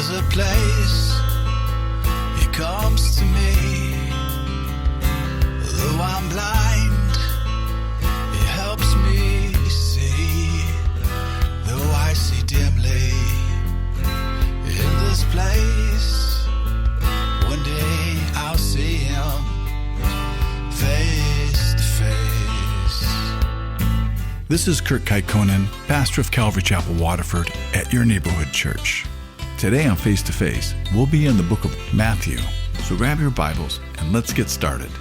There's a place He comes to me. Though I'm blind, He helps me see. Though I see dimly in this place, one day I'll see Him face to face. This is Kurt Kaikkonen, pastor of Calvary Chapel, Waterford, at your neighborhood church. Today on Face to Face, we'll be in the book of Matthew. So grab your Bibles and let's get started.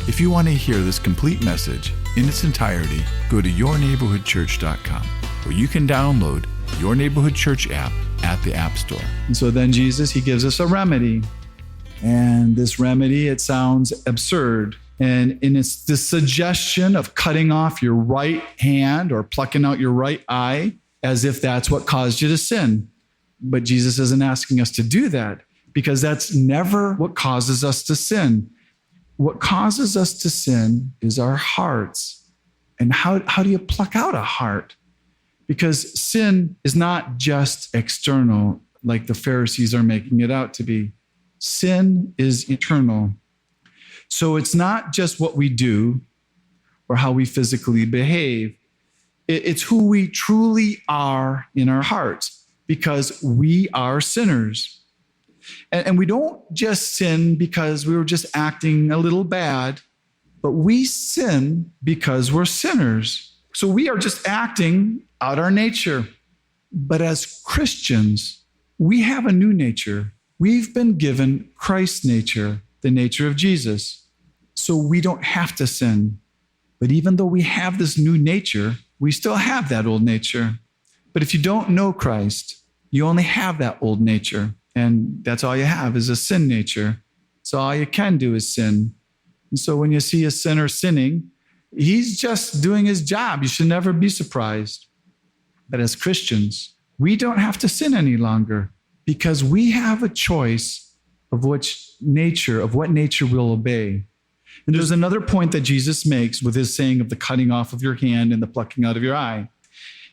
If you want to hear this complete message in its entirety, go to yourneighborhoodchurch.com, where you can download Your Neighborhood Church app at the App Store. And so then Jesus, He gives us a remedy. And this remedy, it sounds absurd. And it's the suggestion of cutting off your right hand or plucking out your right eye, as if that's what caused you to sin. But Jesus isn't asking us to do that, because that's never what causes us to sin. What causes us to sin is our hearts. And how do you pluck out a heart? Because sin is not just external, like the Pharisees are making it out to be. Sin is eternal. So it's not just what we do or how we physically behave. It's who we truly are in our hearts, because we are sinners. And we don't just sin because we were just acting a little bad, but we sin because we're sinners. So we are just acting out our nature. But as Christians, we have a new nature. We've been given Christ's nature, the nature of Jesus. So we don't have to sin. But even though we have this new nature, we still have that old nature. But if you don't know Christ, you only have that old nature. And that's all you have is a sin nature. So all you can do is sin. And so when you see a sinner sinning, he's just doing his job. You should never be surprised. But as Christians, we don't have to sin any longer, because we have a choice of what nature we'll obey. And there's another point that Jesus makes with his saying of the cutting off of your hand and the plucking out of your eye,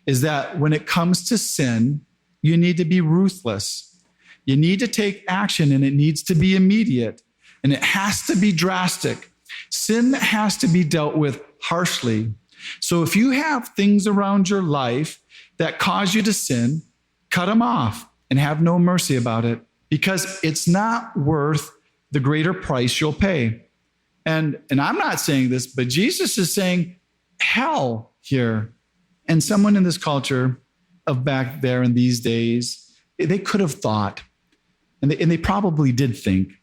is that when it comes to sin, you need to be ruthless. You need to take action, and it needs to be immediate, and it has to be drastic. Sin has to be dealt with harshly. So if you have things around your life that cause you to sin, cut them off and have no mercy about it, because it's not worth the greater price you'll pay. And I'm not saying this, but Jesus is saying hell here. And someone in this culture of back there in these days, they could have thought, and they probably did think,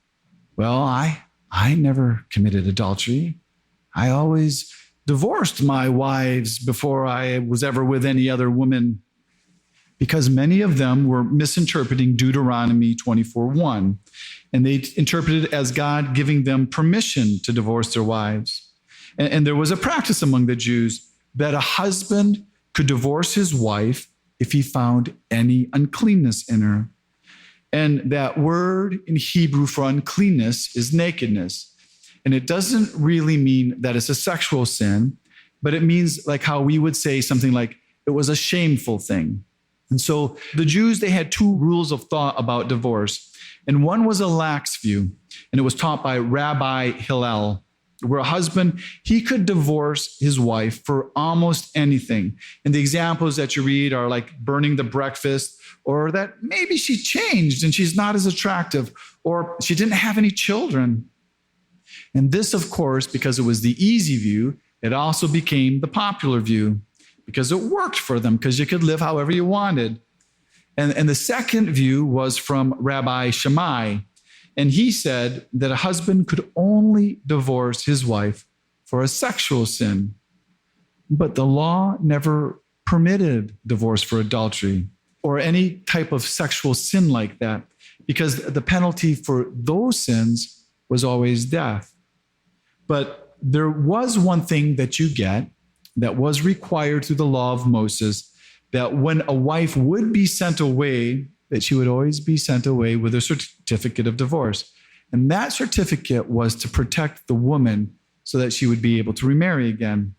well, I never committed adultery. I always divorced my wives before I was ever with any other woman. Because many of them were misinterpreting Deuteronomy 24:1. And they interpreted it as God giving them permission to divorce their wives. And there was a practice among the Jews that a husband could divorce his wife if he found any uncleanness in her. And that word in Hebrew for uncleanness is nakedness. And it doesn't really mean that it's a sexual sin, but it means like how we would say something like it was a shameful thing. And so the Jews, they had two rules of thought about divorce. And one was a lax view, and it was taught by Rabbi Hillel, where a husband, he could divorce his wife for almost anything. And the examples that you read are like burning the breakfast, or that maybe she changed and she's not as attractive, or she didn't have any children. And this, of course, because it was the easy view, it also became the popular view, because it worked for them, because you could live however you wanted. And the second view was from Rabbi Shammai. And he said that a husband could only divorce his wife for a sexual sin. But the law never permitted divorce for adultery or any type of sexual sin like that, because the penalty for those sins was always death. But there was one thing that you get that was required through the law of Moses, that when a wife would be sent away, that she would always be sent away with a certificate of divorce. And that certificate was to protect the woman so that she would be able to remarry again.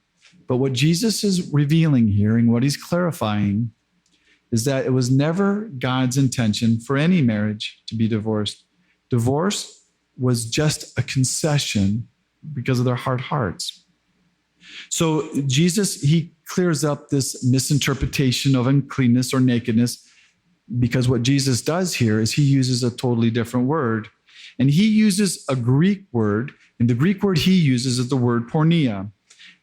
But what Jesus is revealing here and what he's clarifying is that it was never God's intention for any marriage to be divorced. Divorce was just a concession because of their hard hearts. So Jesus, he clears up this misinterpretation of uncleanness or nakedness, because what Jesus does here is he uses a totally different word. And he uses a Greek word, and the Greek word he uses is the word porneia.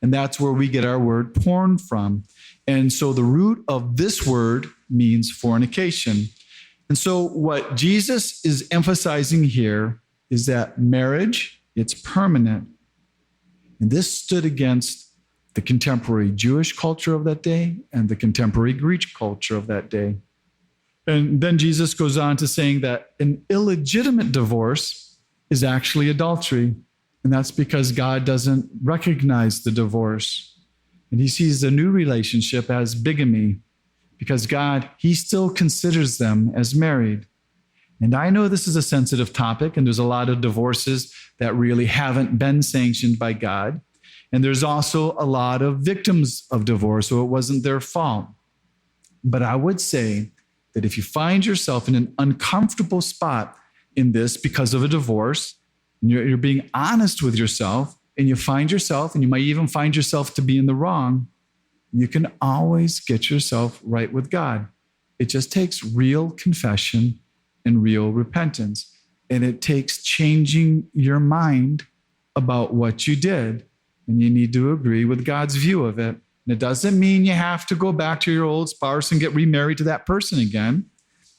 And that's where we get our word porn from. And so the root of this word means fornication. And so what Jesus is emphasizing here is that marriage, it's permanent. And this stood against the contemporary Jewish culture of that day and the contemporary Greek culture of that day. And then Jesus goes on to saying that an illegitimate divorce is actually adultery. And that's because God doesn't recognize the divorce. And he sees the new relationship as bigamy, because God, he still considers them as married. And I know this is a sensitive topic, and there's a lot of divorces that really haven't been sanctioned by God. And there's also a lot of victims of divorce, so it wasn't their fault. But I would say that if you find yourself in an uncomfortable spot in this because of a divorce, and you're being honest with yourself, and you find yourself, and you might even find yourself to be in the wrong, you can always get yourself right with God. It just takes real confession and real repentance. And it takes changing your mind about what you did. And you need to agree with God's view of it. And it doesn't mean you have to go back to your old spouse and get remarried to that person again.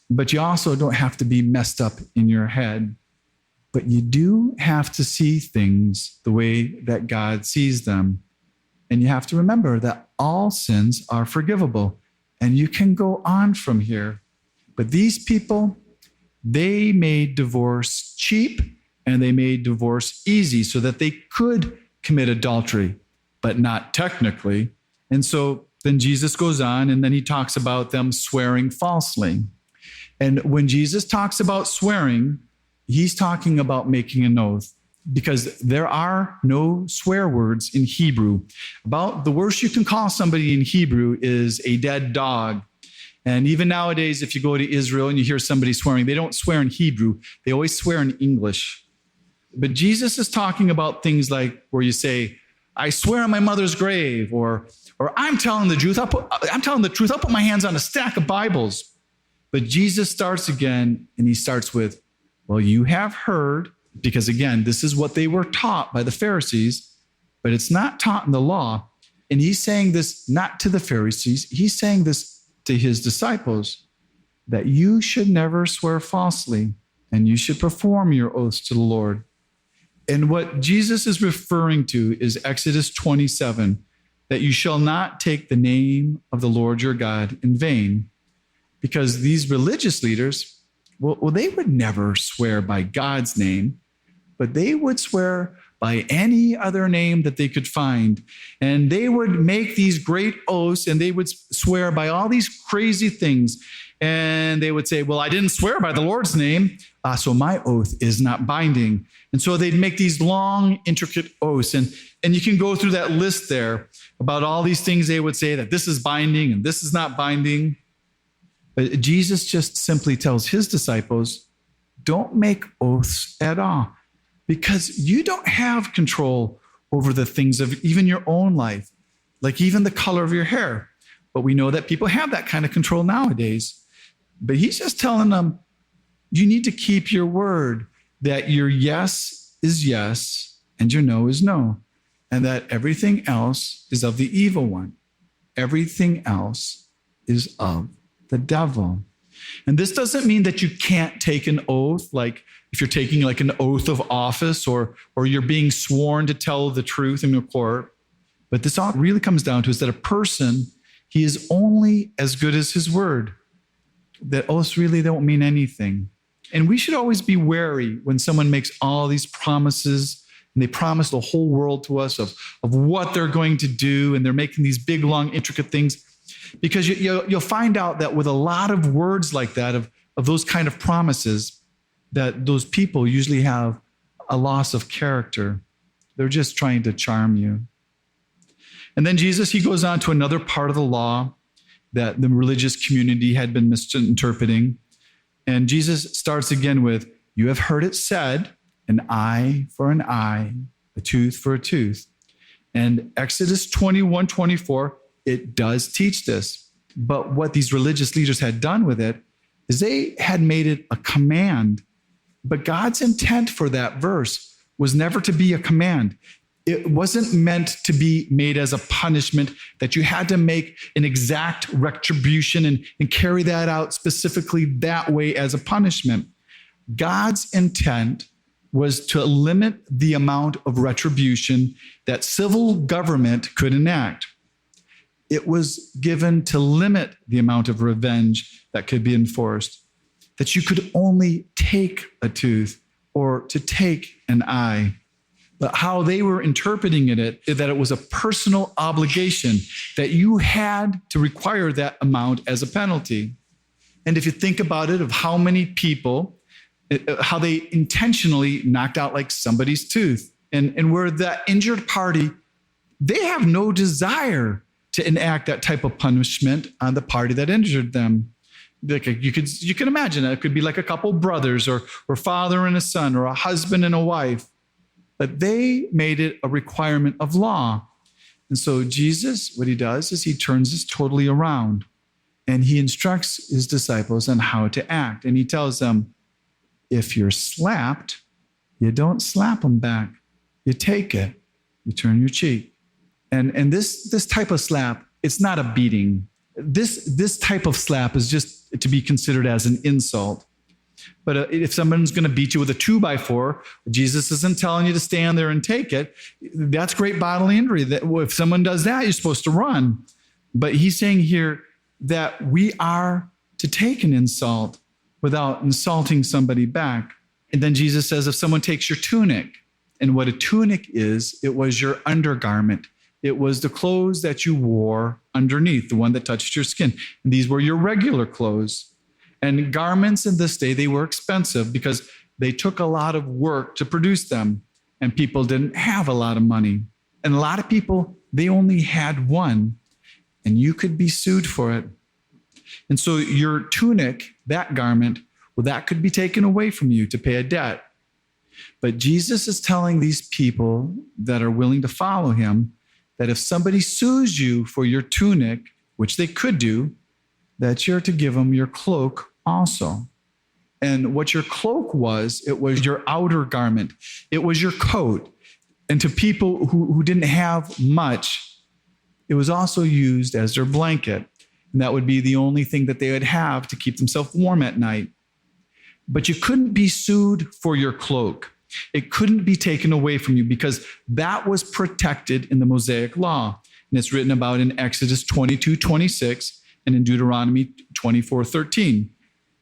But you also don't have to be messed up in your head. But you do have to see things the way that God sees them. And you have to remember that all sins are forgivable. And you can go on from here. But these people, they made divorce cheap and they made divorce easy so that they could commit adultery, but not technically. And so then Jesus goes on and then he talks about them swearing falsely. And when Jesus talks about swearing, he's talking about making an oath, because there are no swear words in Hebrew. About the worst you can call somebody in Hebrew is a dead dog. And even nowadays, if you go to Israel and you hear somebody swearing, they don't swear in Hebrew. They always swear in English. But Jesus is talking about things like where you say, I swear on my mother's grave, or I'm telling the truth. I'm telling the truth. I'll put my hands on a stack of Bibles. But Jesus starts again, and he starts with, well, you have heard, because again, this is what they were taught by the Pharisees, but it's not taught in the law. And he's saying this not to the Pharisees. He's saying this to his disciples, that you should never swear falsely, and you should perform your oaths to the Lord. And what Jesus is referring to is Exodus 27, that you shall not take the name of the Lord your God in vain. Because these religious leaders, well, they would never swear by God's name, but they would swear by any other name that they could find. And they would make these great oaths, and they would swear by all these crazy things. And they would say, well, I didn't swear by the Lord's name, so my oath is not binding. And so they'd make these long, intricate oaths. And you can go through that list there about all these things they would say, that this is binding and this is not binding. But Jesus just simply tells his disciples, don't make oaths at all, because you don't have control over the things of even your own life, like even the color of your hair. But we know that people have that kind of control nowadays. But he's just telling them, you need to keep your word, that your yes is yes and your no is no, and that everything else is of the evil one. Everything else is of the devil. And this doesn't mean that you can't take an oath, like if you're taking like an oath of office, or you're being sworn to tell the truth in a court. But this all really comes down to is that a person, he is only as good as his word. That oaths really don't mean anything. And we should always be wary when someone makes all these promises, and they promise the whole world to us of what they're going to do, and they're making these big, long, intricate things. Because you'll find out that with a lot of words like that, of those kind of promises, that those people usually have a loss of character. They're just trying to charm you. And then Jesus, he goes on to another part of the law, that the religious community had been misinterpreting. And Jesus starts again with, you have heard it said, an eye for an eye, a tooth for a tooth. And Exodus 21:24, it does teach this. But what these religious leaders had done with it is they had made it a command. But God's intent for that verse was never to be a command. It wasn't meant to be made as a punishment that you had to make an exact retribution and carry that out specifically that way as a punishment. God's intent was to limit the amount of retribution that civil government could enact. It was given to limit the amount of revenge that could be enforced, that you could only take a tooth or to take an eye. But how they were interpreting it, that it was a personal obligation, that you had to require that amount as a penalty. And if you think about it, of how many people, how they intentionally knocked out like somebody's tooth, and where that injured party, they have no desire to enact that type of punishment on the party that injured them. Like you can imagine it could be like a couple brothers or father and a son or a husband and a wife. But they made it a requirement of law. And so Jesus, what he does is he turns this totally around and he instructs his disciples on how to act. And he tells them, if you're slapped, you don't slap them back. You take it, you turn your cheek. And this type of slap, it's not a beating. This type of slap is just to be considered as an insult. But if someone's going to beat you with a 2x4, Jesus isn't telling you to stand there and take it. That's great bodily injury. That if someone does that, you're supposed to run. But he's saying here that we are to take an insult without insulting somebody back. And then Jesus says, if someone takes your tunic, and what a tunic is, it was your undergarment. It was the clothes that you wore underneath, the one that touched your skin. And these were your regular clothes. And garments in this day, they were expensive because they took a lot of work to produce them, and people didn't have a lot of money. And a lot of people, they only had one, and you could be sued for it. And so your tunic, that garment, well, that could be taken away from you to pay a debt. But Jesus is telling these people that are willing to follow him that if somebody sues you for your tunic, which they could do, that you're to give them your cloak also. And what your cloak was, it was your outer garment. It was your coat. And to people who didn't have much, it was also used as their blanket. And that would be the only thing that they would have to keep themselves warm at night. But you couldn't be sued for your cloak. It couldn't be taken away from you because that was protected in the Mosaic law. And it's written about in Exodus 22:26 and in Deuteronomy 24:13.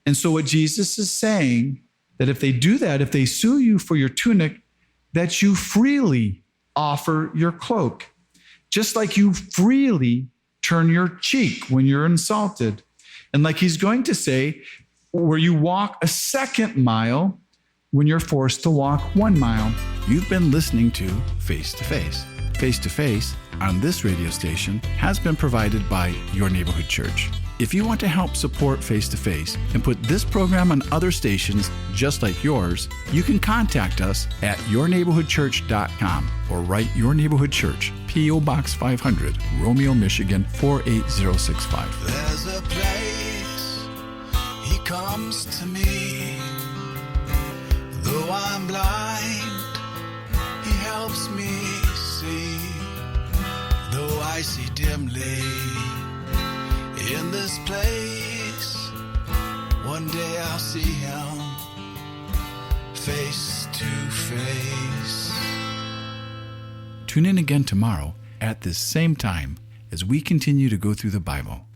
And so what Jesus is saying, that if they do that, if they sue you for your tunic, that you freely offer your cloak, just like you freely turn your cheek when you're insulted. And like he's going to say, where you walk a second mile when you're forced to walk 1 mile. You've been listening to Face to Face. Face to Face on this radio station has been provided by Your Neighborhood Church. If you want to help support Face to Face and put this program on other stations just like yours, you can contact us at yourneighborhoodchurch.com or write Your Neighborhood Church, P.O. Box 500, Romeo, Michigan 48065. There's a place he comes to me. Though I'm blind, he helps me see. Though I see dimly in this place, one day I'll see him face to face. Tune in again tomorrow at this same time as we continue to go through the Bible.